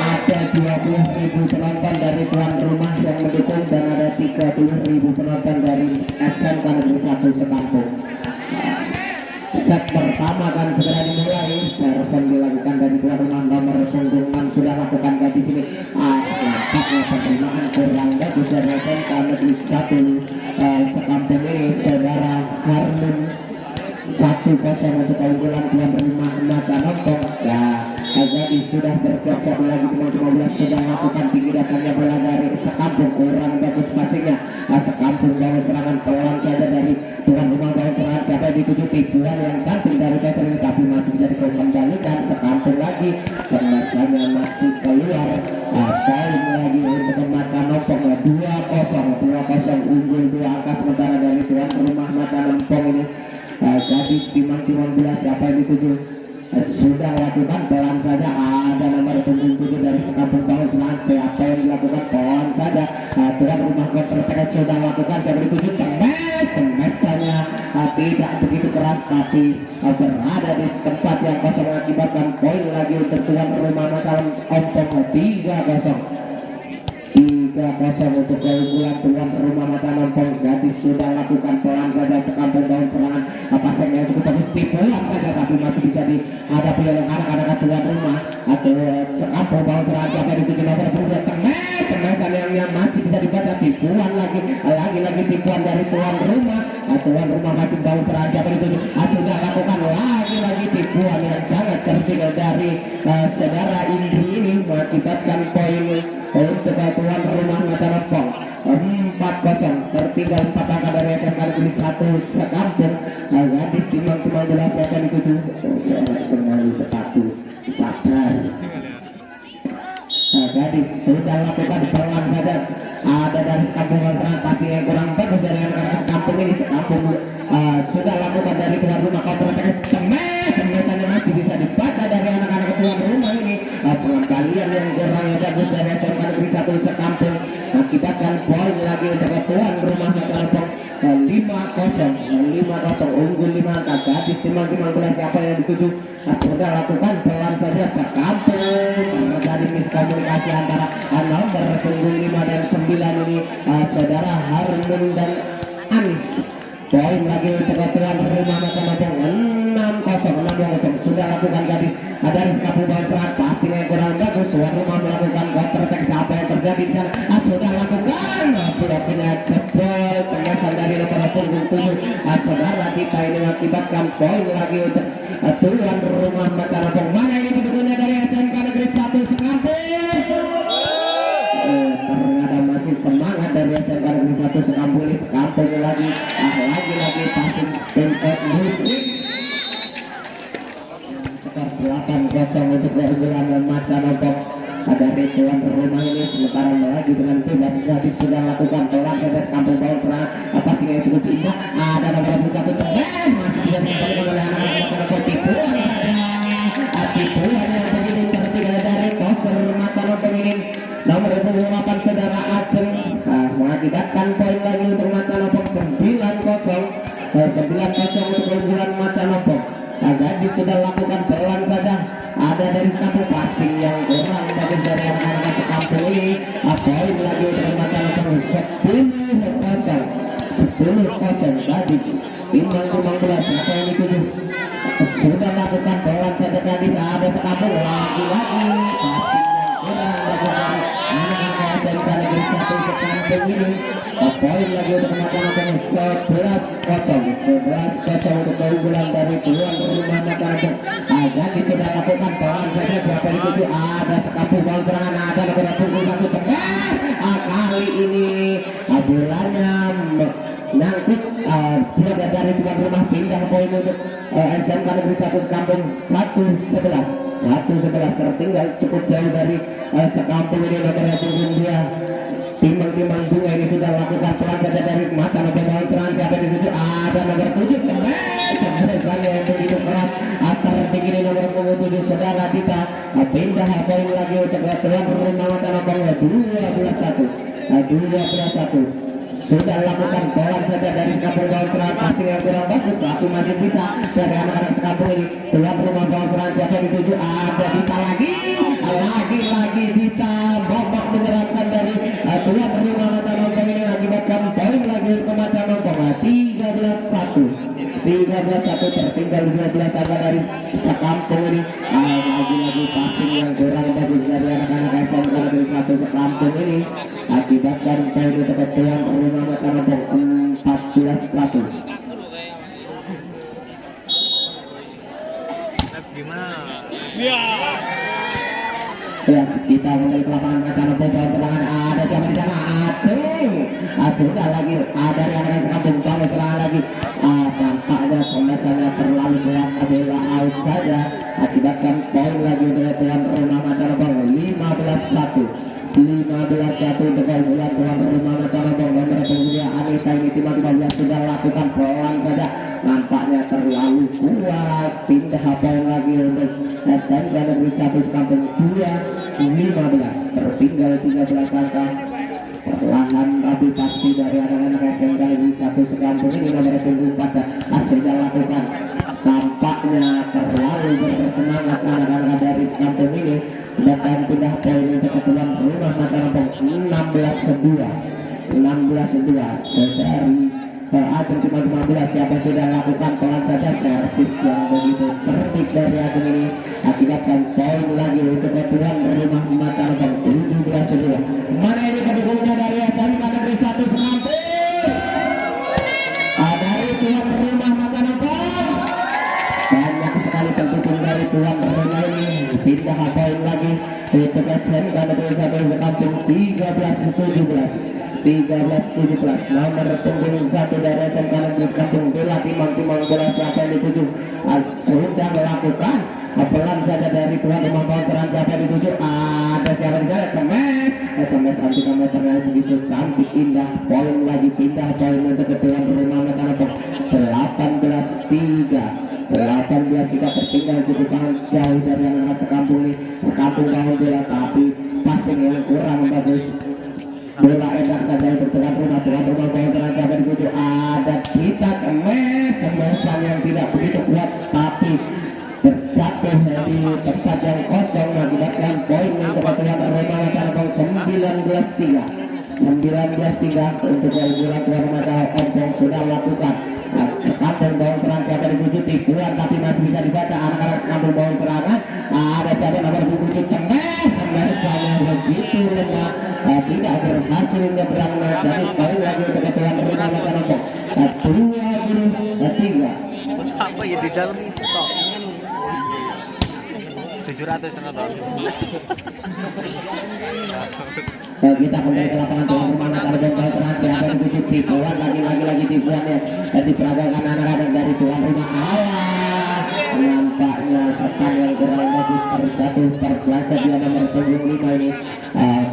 ada 20.000 penonton dari tuan rumah yang mendukung dan ada 30.000 penonton dari SMK Negeri 1 Sekampung. Set pertama akan segera dimulai. Serven dilakukan dari tuan rumah nomor punggung 6 sudah lakukan di sini. Nampaknya penerimaan kurang bagus dari SMK Negeri 1 Sekampung ini saudara Harmun 1-0 untuk keunggulan tuan rumah Mata Nompong. Jadi sudah bersiap-siap lagi teman-teman sudah lakukan tinggi datangnya bola dari Sekampung kurang bagus passingnya. Sekampung bawa serangan pelan saja dari tuan rumah bawa serangan siapa dituju tipuan yang cantik dari dasar ini tapi masih bisa dikembalikan Sekampung lagi kemasannya masih keluar. Poin lagi untuk Mata Nompong 2-0 unggul 2 angka sementara dari tuan rumah Mata Nompong ini. Gadis timang-timang bola siapa yang dituju sudah lakukan pelan saja ada nomor punggung 7 dari Sekampung Bawang serangan apa yang dilakukan pelan saja tuan rumah kontra sudah lakukan siapa dituju temesanya tidak begitu keras tapi berada di tempat yang kosong mengakibatkan poin lagi untuk tuan rumah Mataram Ompong 3-0 untuk keunggulan tuan rumah Mata Nompong. Jadi sudah lakukan pelan saja Sekampung Bawang serangan pasang yang cukup bagus tipuan saja tapi masih bisa dihadapi oleh anak-anak tuan rumah atau Sekampung Bawang serangan siapa dituju nomor 2 temesan yang masih bisa dibaca tipuan lagi tipuan dari tuan rumah masih Bawang serangan siapa dituju sudah lakukan lagi tipuan yang sangat tertinggal dari saudara Indri ini mengakibatkan poin untuk tuan rumah Mata Nompong 4-0 tertinggal 4 angka dari SMK Negeri 1 Sekampung. Gadis timang-timang bola siapa dituju senang sepatu sabar. Gadis sudah lakukan pelan saja ada dari Sekampung serangan pasti yang kurang bagus dari anak-anak Sekampung ini. Sekampung sudah lakukan dari tuan rumah counter temesannya masih bisa dibaca dari anak-anak tuan rumah ini. Pengembalian yang kurang bagus dari SMK Negeri 1 Sekampung mengakibatkan poin lagi untuk tuan rumah Mata Nompong 5-0 unggul 5 angka. Gadis timang-timang bola siapa yang dituju sudah lakukan pelan saja Sekampung dari miskomunikasi antara nomor punggung 5 dan 9 ini saudara Harmun dan Anis. Poin lagi untuk tuan rumah Mata Nompong 6-0 sudah lakukan gadis dari Sekampung Bawang serangan passing yang kurang bagus. Tuan rumah melakukan counter attack apa yang terjadi di sana sudah lakukan sudah punya jebol pengasan dari nomor punggung 7 saudara kita ini mengakibatkan poin lagi untuk tuan rumah Mata Nompong. Mana ini pendukungnya dari SMK Negeri 1 Sekampung? Ternyata masih semangat dari SMK Negeri 1 Sekampung ini. Sekampung lagi passing tempat musik sekitar 8-0 untuk keunggulan Mata Nompong dari tuan rumah ini. Sementara lagi dengan bebas gadis sudah lakukan pelan saja Sekampung Bawang serangan passing yang cukup indah ada nomor 1 masih tidak dikembalikan oleh anak-anak Mata Nompong. Tipuan yang begitu tertinggal dari counter Mata Nompong ini nomor 28 saudara Aceng mengakibatkan poin lagi untuk Mata Nompong 9-0 untuk keunggulan Mata Nompong. Gadis sudah lakukan pelan saja ada dari Sekampung passing yang kurang bagus dari anak-anak Sekampung ini. Poin lagi untuk Mata Nompong 10-0 gadis timang-timang bola siapa yang dituju sudah lakukan pelan saja gadis ada Sekampung lagi-lagi passing yang kurang bagus dari anak-anak Negeri 1 Sekampung ini. Poin lagi untuk Mata Nompong 11-0 untuk keunggulan dari tuan rumah Mata Nompong. Gadis sudah lakukan pelan saja siapa dituju ada Sekampung Bawang serangan ada nomor punggung 1 kali ini bolanya nyangkut tidak dari tuan rumah pindah poin untuk SMK Negeri 1 Sekampung 1-11 tertinggal cukup jauh dari Sekampung ini nomor punggung 2 timbang-timbang bunga ini sudah lakukan pelan saja dari Mata Nompong Bawang serangan siapa dituju ada nomor 7 kembali yang begitu keras tertinggi di nomor punggung 7 saudara kita pindah poin lagi untuk tuan rumah Mata Nompong 12-1 sudah lakukan pelan saja dari Sekampung Bawang serangan passing yang kurang bagus tapi masih bisa dari anak-anak Sekampung ini tuan rumah Bawang serangan siapa dituju ada Dita lagi saja dari sekampung ini. Lagi-lagi passing yang kurang bagus dari anak-anak SMK Negeri 1 sekampung ini akibatkan poin untuk tuan rumah Mataram 14-1. Ya, kita mulai ke lapangan Mataram Bola ada siapa di sana? Sudah lagi ada yang akan sekampung baru serangan lagi. Tampaknya pemasannya terlalu kurang bola out saja akibatkan poin lagi untuk tuan rumah Mataram 15-1. 15-1 untuk bola tuan rumah Mataram. Nomor punggung Anita ini tiba-tiba sudah lakukan pelan saja, nampaknya terlalu kuat. Pindah poin lagi untuk SMK Negeri 1 sekampung 2-15, tertinggal 13 angka. Perlahan tapi pasti dari anak-anak SMK Negeri 1 sekampung ini nomor punggung pada hasilnya lakukan. Tampaknya terlalu bersemangat anak-anak dari sekampung ini dan pindah poin untuk tuan rumah Mataram 16-2. 16-2 dari Agung cuma 15. Siapa sudah lakukan pelan saja servis yang begitu tertib dari Agung ini akibatkan poin lagi untuk tuan rumah Mataram 17-2. Mana ini pendukungnya dari SMK Negeri 1 sekampung? Dari tuan rumah Mataram banyak sekali pendukung dari tuan rumah ini. Pindah poin lagi untuk SMK Negeri 1 sekampung 13-17. 13-17 nomor punggung 1 dari SMK Negeri Sekampung Bela timang-timang bola siapa yang dituju sudah melakukan pelan saja dari tuan rumah bola siapa yang dituju ada siapa di sana Cemes anti meternya begitu cantik indah. Poin lagi pindah poin untuk tuan rumah Mataram 18-3 tertinggal cukup jauh dari anak sekampung ini. Sekampung bangun bola tapi passing yang kurang bagus. Bola enak saja untuk tuan rumah bangun siapa yang dituju ada kita Cemesan yang tidak begitu kuat tapi terjatuh di tempat yang kosong mengakibatkan poin untuk tuan rumah Mataram 19-3 untuk bola tuan rumah Mataram sudah lakukan. Sekampung bawang serangan siapa dituju tipuan tapi masih bisa dibaca anak-anak sekampung bawang serangan. Ada siapa nomor punggung Cemes saya begitu lemah tidak berhasil nyebrang jadi poin lagi untuk tuan rumah Mataram 23. Apa ya di dalam itu toh 700 tahun. Kita kembali ke lapangan tuan rumah Mataram bawang serangan siapa dituju tipuan lagi tipuan ya diperagakan anak-anak dari tuan rumah. Nampaknya setan yang kurang bagus terjatuh terpleset dia nomor punggung 5 ini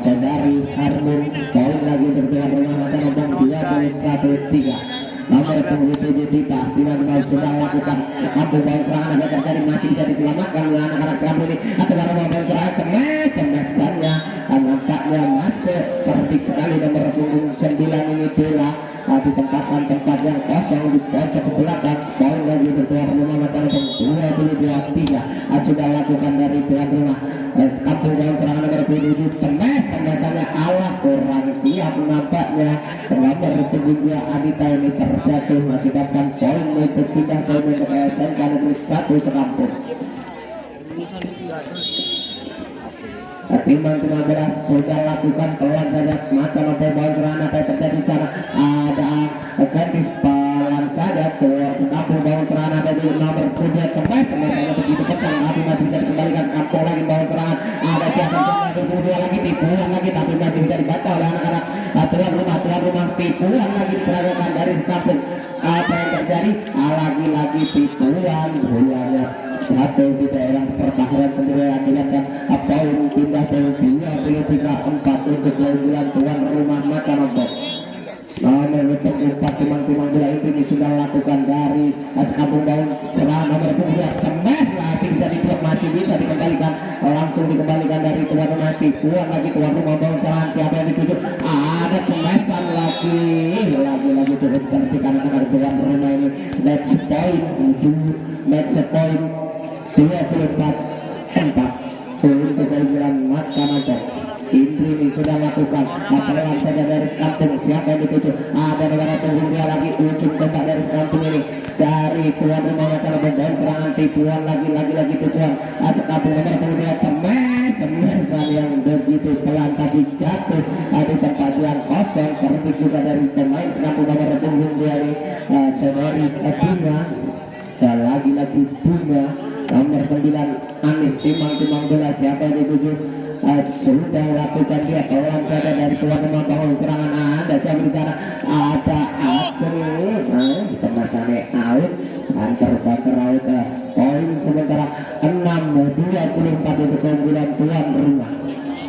saudari Harmun. Poin lagi untuk tuan rumah Mataram 21-3 nomor punggung 7 Dita tiba-tiba sudah lakukan sekampung bawang serangan ada terjadi masih bisa diselamatkan oleh anak-anak sekampung ini atau rumah bawang serangan cemesannya nampaknya masuk tertib sekali nomor punggung 9 ini Bella ditempatkan tempat yang kosong di pojok ke belakang. Poin lagi untuk tuan rumah Mataram 22-3 sudah lakukan dari tuan rumah sekampung bawang serangan nomor 7 cemesannya Allah kurang siap nampaknya nomor punggung 2 Adita ini terjatuh mengakibatkan poin untuk pindah poin untuk SMK Negeri 1 sekampung. Timang-timang beras sudah lakukan pelan saja mata nomor bawang serangan apa yang terjadi di sana ada Gadis pelan saja tuan sekampung bawang serangan ada di nomor 7 Cemes begitu kencang tapi masih bisa dikembalikan kampung lagi bawang serangan ada siapa yang lagi tipuan lagi tapi masih bisa dibaca oleh anak-anak tuan rumah tipuan lagi diperagakan dari sekampung. Apa yang terjadi lagi tipuan bolanya jatuh di daerah pertahanan sendiri akibatkan poin pindah poin 23-4 untuk keunggulan tuan rumah Mataram. Nomor 4 timang-timang bola ini sudah lakukan dari sekampung bawang serangan nomor 2 Cemes masih bisa dikembalikan langsung dikembalikan dari tuan rumah tipuan lagi tuan rumah bawang serangan siapa yang dituju ada Cemesan lagi turut tertikan anak tuan rumah ini match point 24-4 untuk keunggulan mata mata. Indri ini sudah lakukan peluang saja dari kampung. Siapa yang dituju? Ada negara tunggu dia lagi ujung tembak dari kampung ini dari tuan rumah masalah dan serangan tipuan lagi tujuan kampung nomor kemudian cemer yang begitu pelan tapi jatuh di tempat yang kosong. Seperti juga dari pemain kampung nomor tunggu dia ini saudari Bunga. Lagi Bunga nomor 9 Anis timang bola. Siapa yang dituju? Sudah lakukan dia tolong saja dari tuan rumah bangun serangan. Ada siapa di sana? Ada Asri. Kemasannya out antar bakar out. Poin sementara 6-24 untuk keunggulan tuan rumah.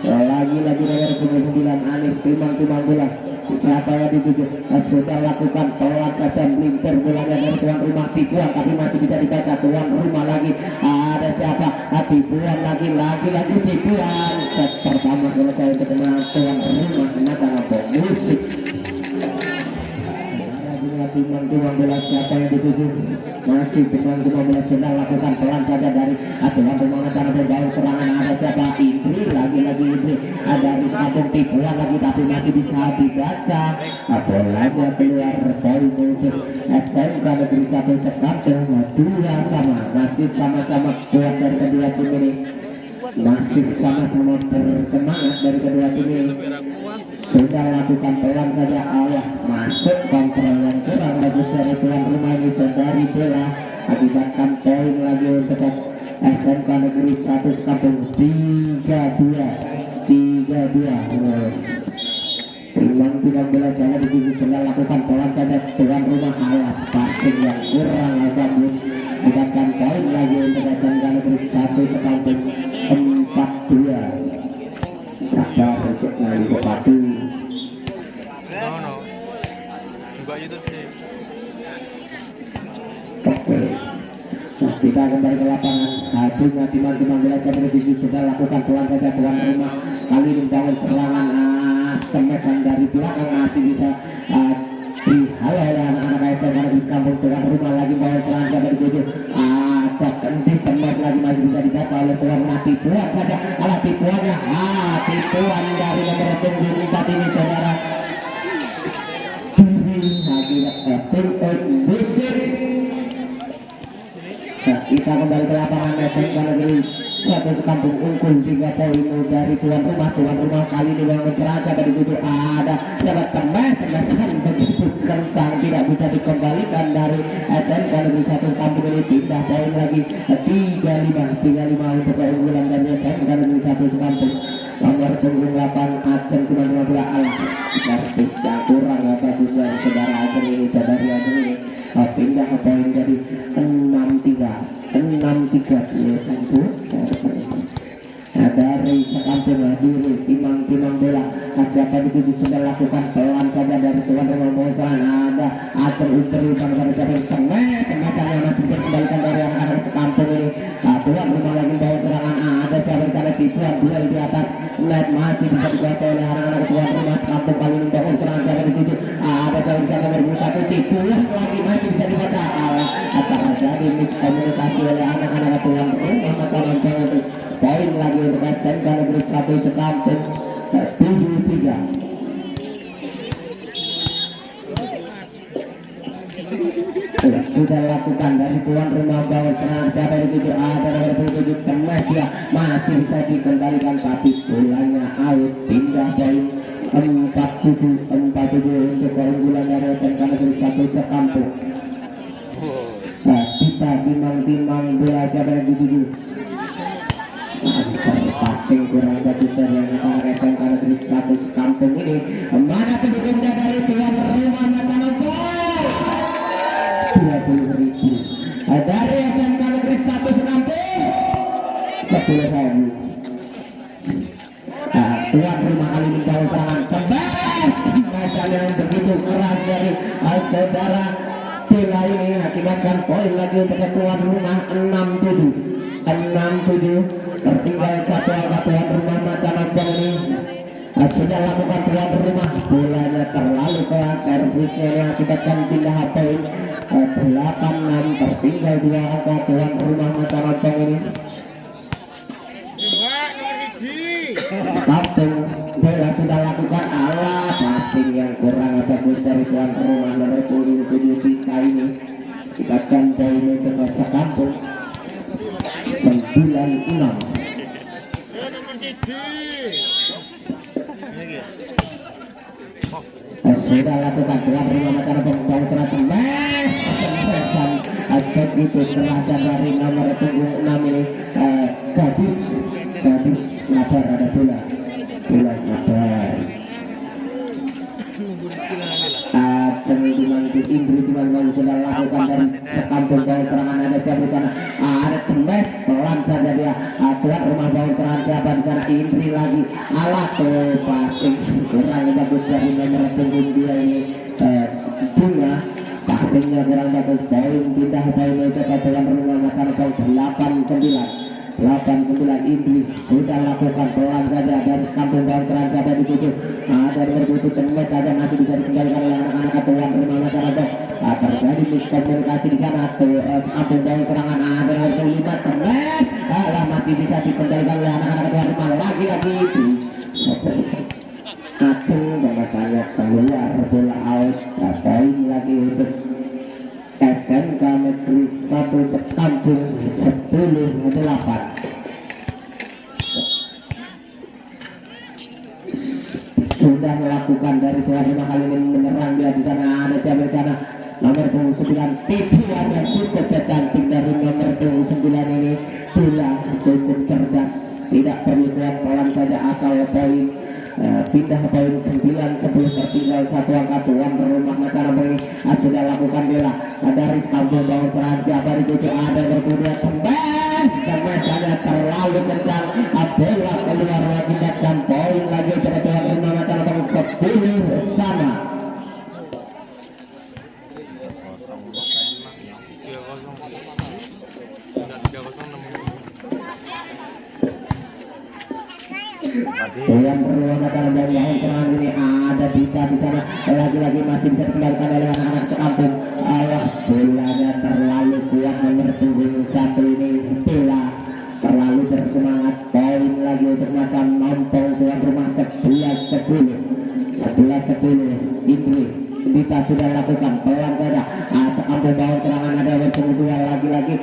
Lagi nomor 9 Anis timang bola. Siapa yang dituju? Sudah lakukan tolak saja melintir bolanya dari tuan rumah. Tipuan tapi masih bisa dibaca tuan rumah lagi. Ada siapa? Tipuan lagi tipuan. Set pertama selesai untuk tuan rumah. Kenapa ngomong musik? Timang bola. Siapa yang dituju? Masih timang bola. Sudah lakukan pelan saja dari tuan rumah cara berjauh serangan. Ada siapa? Indri lagi Indri. Ada di kampung tipuan lagi tapi masih bisa dibaca. Bolanya keluar. Poin untuk SMK Negeri 1 Sekampung 2 sama. Masih sama-sama kuat dari kedua tim ini. Masih sama-sama bersemangat dari kedua tim ini. Sudah lakukan pelan saja Allah masuk kontrol yang kurang bagus dari tuan rumah ini saudari Bella. Akibatkan poin lagi untuk SMK Negeri 1 Sekampung 3-2. Timang bola jangan dituju. Sudah lakukan pelan saja tuan rumah alat passing yang kurang bagus. Akibatkan poin lagi untuk SMK Negeri 1 Sekampung 4-2. Sabar untuk lagi sepatu. Oke. Kita kembali ke lapangan. Bunga timang bola sampai dituju. Sudah lakukan pelan saja tuan rumah. Kali ini bangun serangan. Semesan dari belakang masih bisa dihalau oleh anak-anak ASM karena di kampung tuan rumah lagi bangun serangan sampai dituju. Ada kendi semes lagi masih bisa dibaca oleh tuan rumah. Tipuan saja. Tipuannya. Tipuan dari nomor tunggu empat ini saudara. Kita kembali ke lapangan SMK Negeri 1 Sekampung unggul 3 poin dari tuan rumah. Kali ini yang mencerahkan dari itu ada sahabat teman begitu kencang tidak bisa dikembalikan dari SMK Negeri 1 Sekampung ini. Pindah poin lagi 35 untuk keunggulan dari SMK Negeri 1 Sekampung. Nomor punggung 8 Aceh cuma 15 alah servis yang kurang bagus dari saudara Aceh ini saudari Aceh ini. Pindah poin jadi 6-3 tentu dari Sekampung diri timang bola. Siapa dituju sudah lakukan pelan saja dari tuan rumah Mosan. Ada Aceh Utri pada cabang tengah masih dikembalikan dari anak Sekampung ini. Tuan rumah lagi bawa serangan. Ada siapa cara tipuan duel di atas net masih bisa dikuasai oleh anak-anak tuan rumah Sekampung. Kali ini bawa serangan siapa dituju. Ada siapa cara berburu tipuan lagi masih bisa dibaca. Akan terjadi miskomunikasi oleh anak-anak tuan rumah mata lonceng itu. Poin lagi untuk SMK Negeri 1 Sekampung 7-3. Sudah lakukan dari tuan rumah bawah serangan siapa dituju. Ada nomor 7 tengah dia masih bisa dikembalikan tapi bolanya out. Pindah poin 4-7 untuk keunggulan dari SMK Negeri 1 Sekampung. Kita timang bola siapa yang dituju. Passing kurang bagus dari anak-anak SMK Negeri 1 Sekampung ini. Mana pendukungnya dari tuan rumah mata gol 20.000 dari SMK Negeri 1 Sekampung 10.000. Tuan rumah kali ini bawa serangan tebas masalah yang begitu keras dari saudara Bella ini. Akibatkan poin lagi untuk tuan rumah 6-7. Tertinggal satu angka tuan rumah macam-macam ini. Sudah lakukan tuan rumah. Bolanya terlalu keras. Servisnya yang akibatkan pindah poin 8-6. Tertinggal 2 angka tuan rumah macam-macam ini. Kampung Bola sudah lakukan ala passing yang kurang bagus dari tuan rumah nomor 27 Tika ini. Dikatakan poin untuk masa kampung 96. Sudah lakukan tuan rumah mata pembawaan terhadap dan begitu terasa dari nomor punggung 6 ini gadis sabar ada bola sabar teman-teman di Indri teman-teman sudah lakukan dari sekampung bawah serangan ada siapa di sana ada cemes pelan saja dia tuan rumah bawah serangan siapa di sana Indri lagi alat passing kurang bagus dari nomor punggung dia ini bunga passingnya kurang bagus poin pindah poin itu ke tuan rumah mata 89 Indri sudah lakukan pelan saja dari kampung bawah serangan siapa di situ dari berbutuh cemes saja masih bisa dikendalikan oleh anak-anak tuan rumah masyarakat terjadi miskomunikasi di sana kampung bawah serangan ada nomor 5 cemes masih bisa dikendalikan oleh anak-anak tuan rumah lagi-lagi itu Acung bahasanya keluar bola out poin lagi untuk SMK Negeri 1 Sekampung 10-8. Sudah melakukan dari tuan rumah kali ini menyerang dia di sana ada siapa di sana nomor 9 TV yang cukup cantik dari nomor 9 ini bola cukup cerdas tidak perlu kuat pelan saja asal poin pindah poin 9 10 tertinggal satu angka tuan rumah Mataram ini sudah lakukan bola dari kampung bawah serangan siapa di situ ada berpunya tembak saja terlalu kencang bola keluar lagi dan poin lagi untuk tuan rumah Mataram 10 sama. Yang berwarna dari yang serangan ini ada Dita di sana lagi-lagi masih bisa dikendalikan oleh anak-anak sekampung. Bolanya terlalu kuat nomor punggung 1 ini bola terlalu bersemangat poin lagi untuk macam nampung tuan rumah 11-10 Indri Dita sudah lakukan pelan saja sekampung bawah serangan ada bertemu lagi-lagi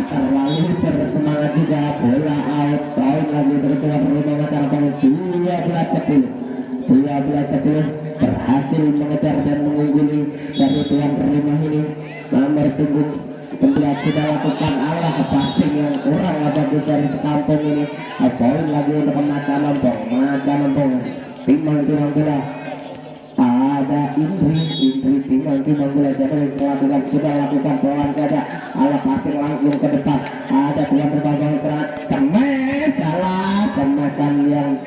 terlalu bersemangat juga bola out poin lagi untuk tuan rumah Mataram 12-10 berhasil mengejar dan mengungguli dari tuan rumah ini nomor punggung 9 sudah lakukan passing yang kurang bagus dari sekampung ini poin lagi untuk Mata Nampung timbang bola ada Indri timbang bola sudah lakukan pelan saja passing langsung ke depan ada tuan rumah bawah kemasan yang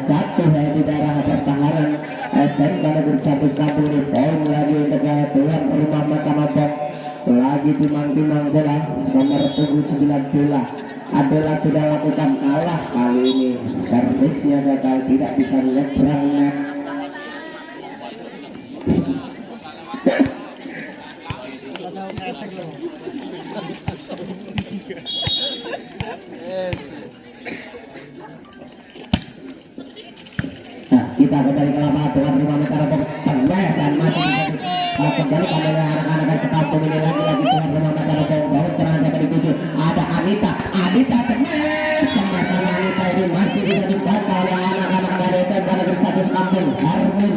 jatuh di daerah pertahanan SMK Negeri 1 Sekampung ini poin lagi untuk tuan rumah Mata Nampung lagi timang bola nomor 9 bola adalah sudah lakukan kalah kali ini servisnya gagal tidak bisa nyebrang kita kembali ke lapangan tuan rumah Mataram pengesan masih kembali pada anak-anak sekampung ini lagi-lagi tuan rumah Mataram bawah serangan dapat dituju ada Anita sama Anita ini masih bisa dibaca oleh anak-anak dari SMK Negeri 1 Sekampung. Harmun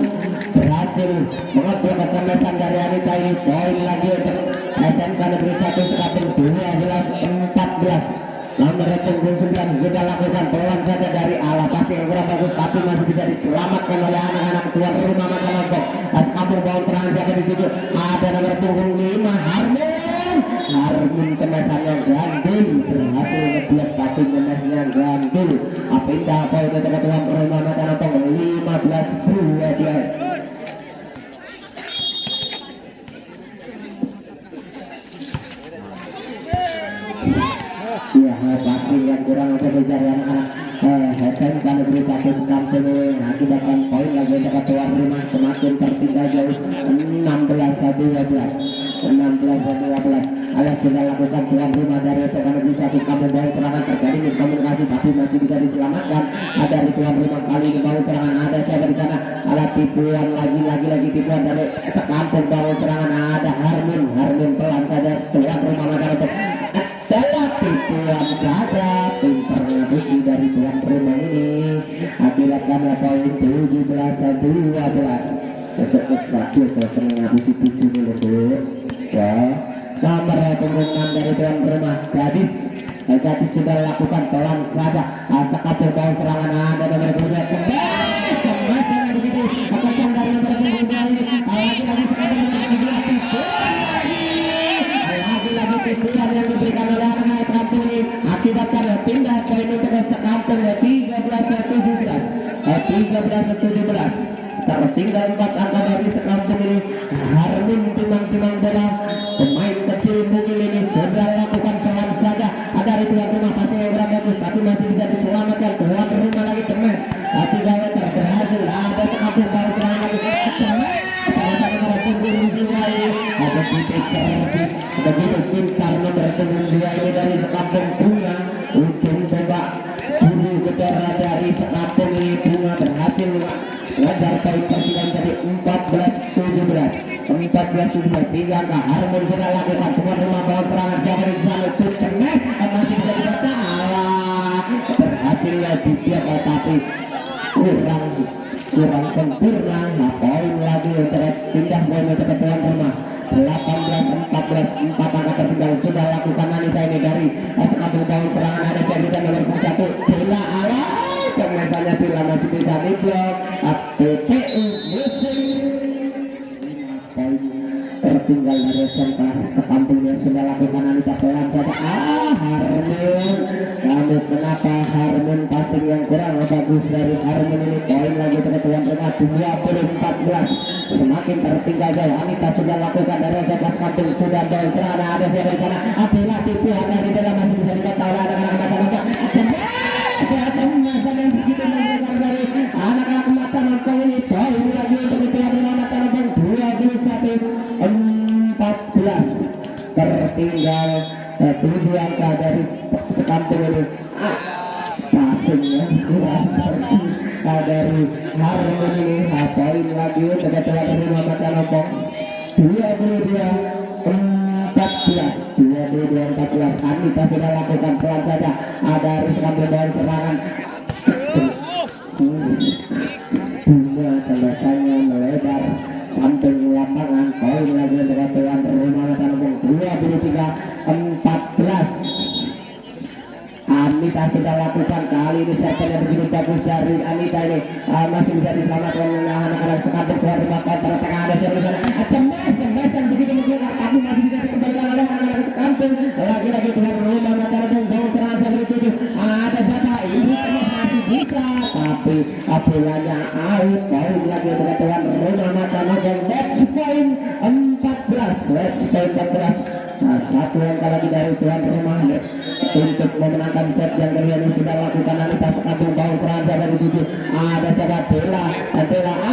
berhasil mengetuk kecerdasan dari Anita ini poin lagi untuk SMK Negeri 1 Sekampung 12-14 nomor punggung 9 sudah lakukan pelan saja dari passing yang kurang bagus tapi masih bisa diselamatkan oleh anak-anak tuan rumah Mataram Sekampung bawah serangan siapa di situ ada nomor punggung 5 Harmun kemasannya gandul berhasil ngeblok tapi kemasannya gandul pindah poin ke tuan rumah Mataram 15-2 dia. Passing yang kurang untuk mencari anak-anak SMK Negeri 1 Sekampung akibatkan poin lagi untuk tuan rumah semakin tertinggal jauh 16-12 16-12. Alas sudah lakukan tuan rumah dari SMA Negeri 1 Kampung Bau serangan terjadi miskomunikasi tapi masih bisa diselamatkan. Ada di tuan rumah kali ini Bau serangan, ada siapa di sana? Ada tipuan lagi tipuan dari Kampung Bau serangan, ada Harmin pelan saja tuan rumah maka untuk adalah tipuan saja pintar ngabusi dari tuan rumah ini. Akibatkan poin 17-12. Besok terakhir kalau ngabusi 7 dulu ya. Nomor punggung 6 dari tuan rumah Gadis sudah lakukan pelan saja Kampung Bau serangan, ada nomor punggung kemasan begitu kencang dari nomor punggung 2 ini lagi sekali nomor punggung 2 lagi tipuan yang diberikan oleh anak Kampung ini akibatkan pindah poin untuk Kampung 13-17 tertinggal 4 angka dari Sekampung ini. Harmin timang bola pemain kecil mungkin ini sudah lakukan pelan saja. Ada dari tuan rumah pasang yang bagus tapi masih bisa diselamatkan. Tuan rumah lagi cemas 3 meter berhasil. Ada Sekampung Bau serangan lagi cemas sama-sama nomor punggung 2 ini. Ada titik terlebih begitu pintar nomor punggung 2 ini dari Sekampung. Bunga ujung coba buru kejar dari Sekampung ini. Bunga berhasil wajar poin persidangan jadi 14-17 3 angka. Harmon sudah lakukan tuan rumah Bau serangan siapa di sana cemas masih bisa dibaca berhasil ya dibiak tapi kurang sempurna. Poin lagi pindah poin untuk tuan rumah 18-14 4 angka tertinggal sudah lakukan Anita ini dari Sekampung Bau serangan. Ada cerita nomor 1 Bila ala kemasannya Bila masih bisa diblok PPU musim poin tertinggal dari Sekampung yang sudah lakukan Anita pelan saja. Harmon kamu kenapa Harmon passing yang kurang bagus dari Harmon ini. Poin lagi untuk tuan rumah 20-14 semakin tertinggal jauh. Anita sudah lakukan dari Sekampung sudah Bau serangan. Ada siapa di sana? Apabila tipu ada di dalam masih bisa dikata oleh anak-anak kemasan yang begitu memberikan dari anak-anak mata nonton ini. Poin lagi untuk tuan rumah mata nonton 21-14 tertinggal 7 angka dari Sekampung ini. Passingnya kurang dari Harmon ini. Poin lagi untuk tuan rumah mata nonton 22-14 Anita sudah lakukan pelan saja. Ada Sekampung Bau serangan. Bunga selesainya melebar samping lapangan. Poin lagi untuk tuan rumah mata nonton 23-14 Anita sudah lakukan kali ini sertanya begitu bagus dari Anita ini masih bisa diselamatkan anak-anak Sekampung. Tuan rumah kontra tengah ada siapa di sana cemas yang begitu menggila tapi masih bisa dikembalikan oleh anak-anak Sekampung. Lagi-lagi tuan rumah mata nonton Bau serangan sampai 7 ada siapa ini masih bisa tapi bolanya out. Poin lagi untuk tuan rumah mata nonton match point 14 satu angka lagi dari tuan rumah untuk memenangkan set yang kedua ini sudah lakukan Anita. Sekampung Bau serangan dari 7 ada siapa selesai.